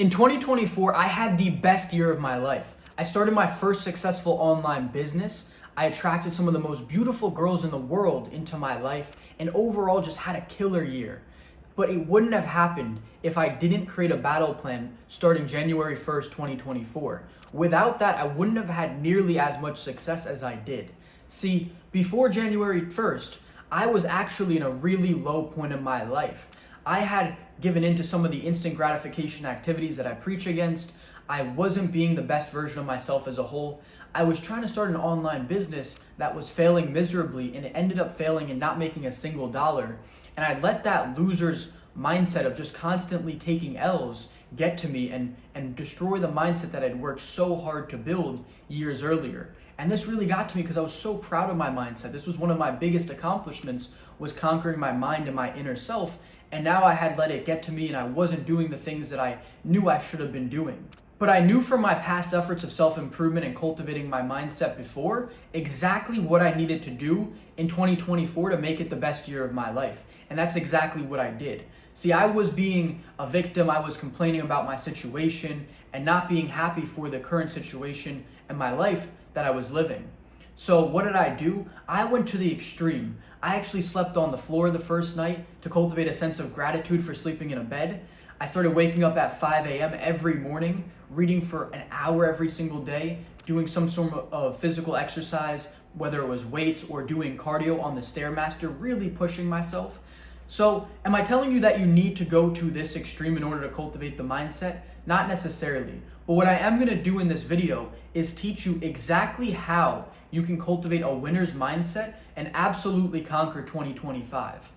In 2024, I had the best year of my life. I started my first successful online business. I attracted some of the most beautiful girls in the world into my life, and overall just had a killer year. But it wouldn't have happened if I didn't create a battle plan starting January 1st, 2024. Without that, I wouldn't have had nearly as much success as I did. See, before January 1st, I was actually in a really low point in my life. I had given into some of the instant gratification activities that I preach against. I wasn't being the best version of myself as a whole. I was trying to start an online business that was failing miserably, and it ended up failing and not making a single dollar. And I let that loser's mindset of just constantly taking L's get to me and destroy the mindset that I'd worked so hard to build years earlier. And this really got to me because I was so proud of my mindset. This was one of my biggest accomplishments, was conquering my mind and my inner self. And now I had let it get to me, and I wasn't doing the things that I knew I should have been doing. But I knew from my past efforts of self-improvement and cultivating my mindset before exactly what I needed to do in 2024 to make it the best year of my life. And that's exactly what I did. See, I was being a victim. I was complaining about my situation and not being happy for the current situation and my life that I was living. So what did I do? I went to the extreme. I actually slept on the floor the first night to cultivate a sense of gratitude for sleeping in a bed. I started waking up at 5 a.m. every morning, reading for an hour every single day, doing some sort of physical exercise, whether it was weights or doing cardio on the Stairmaster, really pushing myself. So am I telling you that you need to go to this extreme in order to cultivate the mindset? Not necessarily. But what I am going to do in this video is teach you exactly how you can cultivate a winner's mindset and absolutely conquer 2025.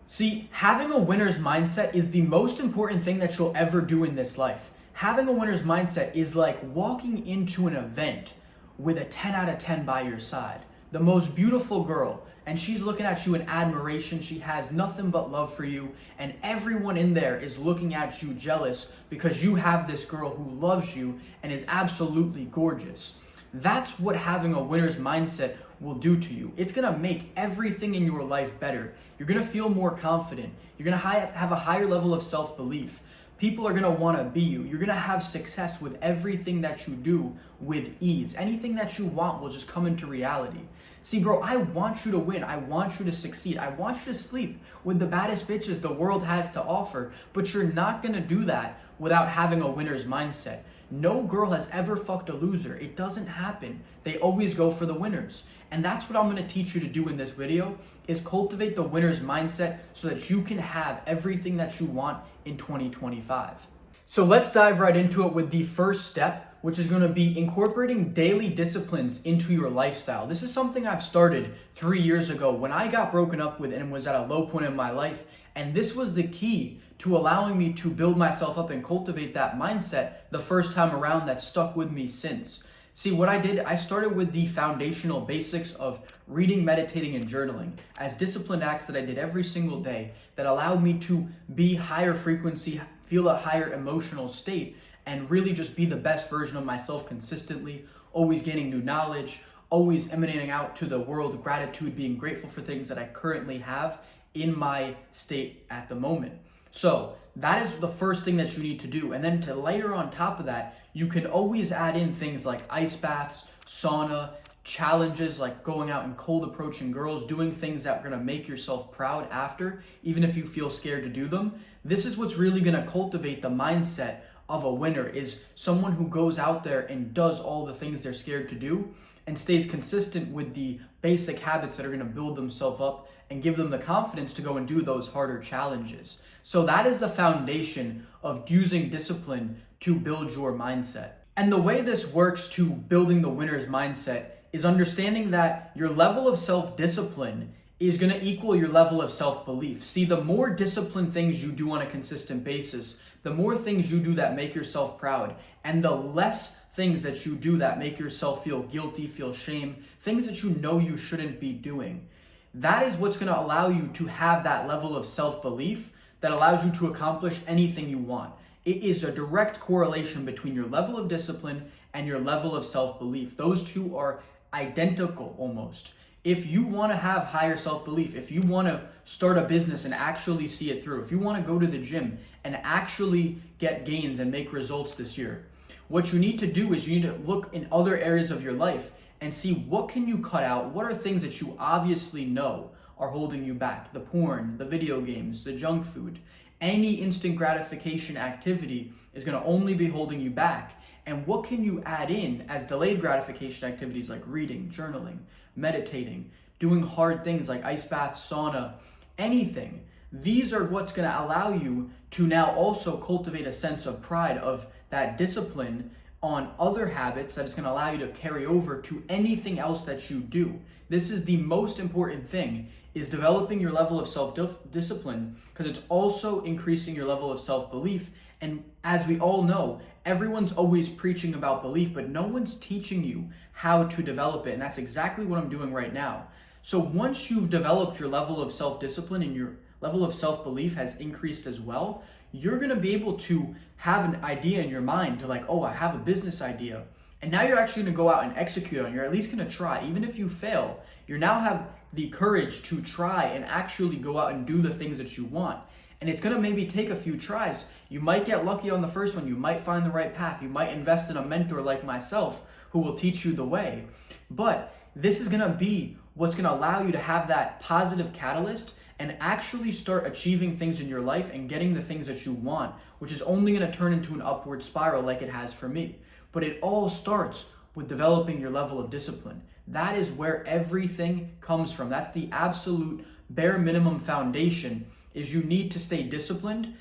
See, having a winner's mindset is the most important thing that you'll ever do in this life. Having a winner's mindset is like walking into an event with a 10 out of 10 by your side. The most beautiful girl, and she's looking at you in admiration. She has nothing but love for you, and everyone in there is looking at you jealous because you have this girl who loves you and is absolutely gorgeous. That's what having a winner's mindset will do to you. It's gonna make everything in your life better. You're gonna feel more confident. You're gonna have a higher level of self-belief. People are gonna wanna be you. You're gonna have success with everything that you do with ease. Anything that you want will just come into reality. See, bro, I want you to win. I want you to succeed. I want you to sleep with the baddest bitches the world has to offer, but you're not gonna do that without having a winner's mindset. No girl has ever fucked a loser. It doesn't happen. They always go for the winners. And that's what I'm going to teach you to do in this video, is cultivate the winner's mindset so that you can have everything that you want in 2025. So let's dive right into it with the first step, which is going to be incorporating daily disciplines into your lifestyle. This is something I've started 3 years ago when I got broken up with and was at a low point in my life. And this was the key to allowing me to build myself up and cultivate that mindset the first time around that stuck with me since. See, what I did, I started with the foundational basics of reading, meditating, and journaling as disciplined acts that I did every single day that allowed me to be higher frequency, feel a higher emotional state, and really just be the best version of myself consistently, always gaining new knowledge, always emanating out to the world gratitude, being grateful for things that I currently have in my state at the moment. So that is the first thing that you need to do. And then to layer on top of that, you can always add in things like ice baths, sauna, challenges like going out and cold approaching girls, doing things that are gonna make yourself proud after, even if you feel scared to do them. This is what's really gonna cultivate the mindset of a winner, is someone who goes out there and does all the things they're scared to do and stays consistent with the basic habits that are gonna build themselves up and give them the confidence to go and do those harder challenges. So that is the foundation of using discipline to build your mindset. And the way this works to building the winner's mindset is understanding that your level of self-discipline is gonna equal your level of self-belief. See, the more disciplined things you do on a consistent basis, the more things you do that make yourself proud, and the less things that you do that make yourself feel guilty, feel shame, things that you know you shouldn't be doing. That is what's gonna allow you to have that level of self-belief that allows you to accomplish anything you want. It is a direct correlation between your level of discipline and your level of self-belief. Those two are identical almost. If you want to have higher self-belief, if you want to start a business and actually see it through, if you want to go to the gym and actually get gains and make results this year, what you need to do is you need to look in other areas of your life and see what can you cut out. What are things that you obviously know are holding you back? The porn, the video games, the junk food. Any instant gratification activity is going to only be holding you back. And what can you add in as delayed gratification activities like reading, journaling, meditating, doing hard things like ice bath, sauna, anything? These are what's going to allow you to now also cultivate a sense of pride, of that discipline on other habits that is going to allow you to carry over to anything else that you do. This is the most important thing, is developing your level of self-discipline, because it's also increasing your level of self-belief. And as we all know, everyone's always preaching about belief, but no one's teaching you how to develop it. And that's exactly what I'm doing right now. So once you've developed your level of self-discipline and your level of self-belief has increased as well, you're going to be able to have an idea in your mind to like, oh, I have a business idea. And now you're actually going to go out and execute on it. You're at least going to try. Even if you fail, you now have the courage to try and actually go out and do the things that you want. And it's going to maybe take a few tries. You might get lucky on the first one. You might find the right path. You might invest in a mentor like myself who will teach you the way. But this is going to be what's going to allow you to have that positive catalyst and actually start achieving things in your life and getting the things that you want, which is only going to turn into an upward spiral like it has for me. But it all starts with developing your level of discipline. That is where everything comes from. That's the absolute bare minimum foundation, is you need to stay disciplined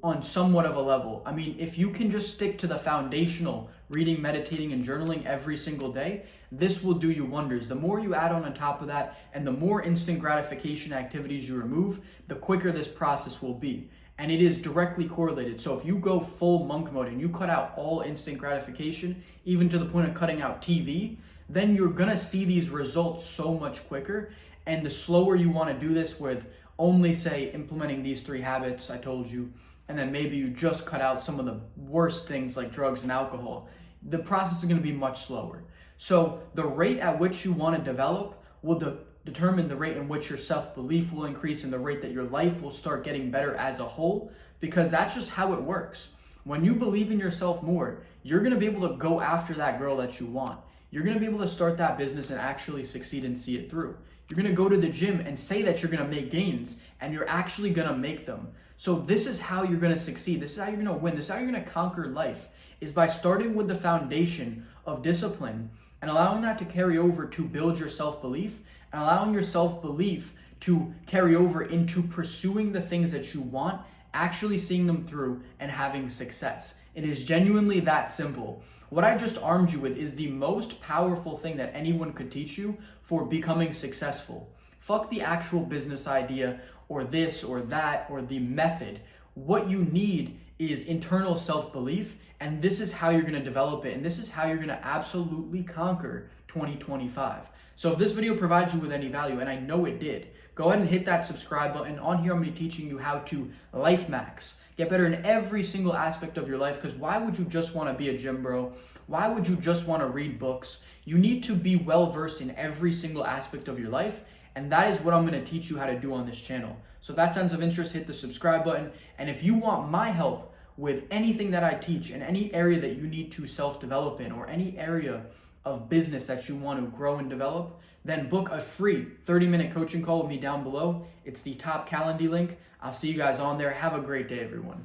on somewhat of a level. I mean, if you can just stick to the foundational reading, meditating, and journaling every single day, this will do you wonders. The more you add on top of that, and the more instant gratification activities you remove, the quicker this process will be. And it is directly correlated. So if you go full monk mode and you cut out all instant gratification, even to the point of cutting out TV, then you're gonna see these results so much quicker. And the slower you wanna do this with only, say, implementing these 3 habits I told you, and then maybe you just cut out some of the worst things like drugs and alcohol, the process is gonna be much slower. So the rate at which you wanna develop will determine the rate in which your self-belief will increase and the rate that your life will start getting better as a whole, because that's just how it works. When you believe in yourself more, you're gonna be able to go after that girl that you want. You're gonna be able to start that business and actually succeed and see it through. You're gonna go to the gym and say that you're gonna make gains, and you're actually gonna make them. So this is how you're gonna succeed. This is how you're gonna win. This is how you're gonna conquer life, is by starting with the foundation of discipline and allowing that to carry over to build your self-belief, and allowing your self-belief to carry over into pursuing the things that you want, actually seeing them through, and having success. It is genuinely that simple. What I just armed you with is the most powerful thing that anyone could teach you for becoming successful. Fuck the actual business idea or this or that or the method. What you need is internal self-belief, and this is how you're going to develop it, and this is how you're going to absolutely conquer 2025. So if this video provides you with any value, and I know it did, go ahead and hit that subscribe button. On here, I'm going to be teaching you how to life max. Get better in every single aspect of your life, because why would you just want to be a gym bro? Why would you just want to read books? You need to be well versed in every single aspect of your life, and that is what I'm going to teach you how to do on this channel. So if that sounds of interest, hit the subscribe button. And if you want my help with anything that I teach in any area that you need to self-develop in, or any area of business that you want to grow and develop, then book a free 30-minute coaching call with me down below. It's the top Calendly link. I'll see you guys on there. Have a great day, everyone.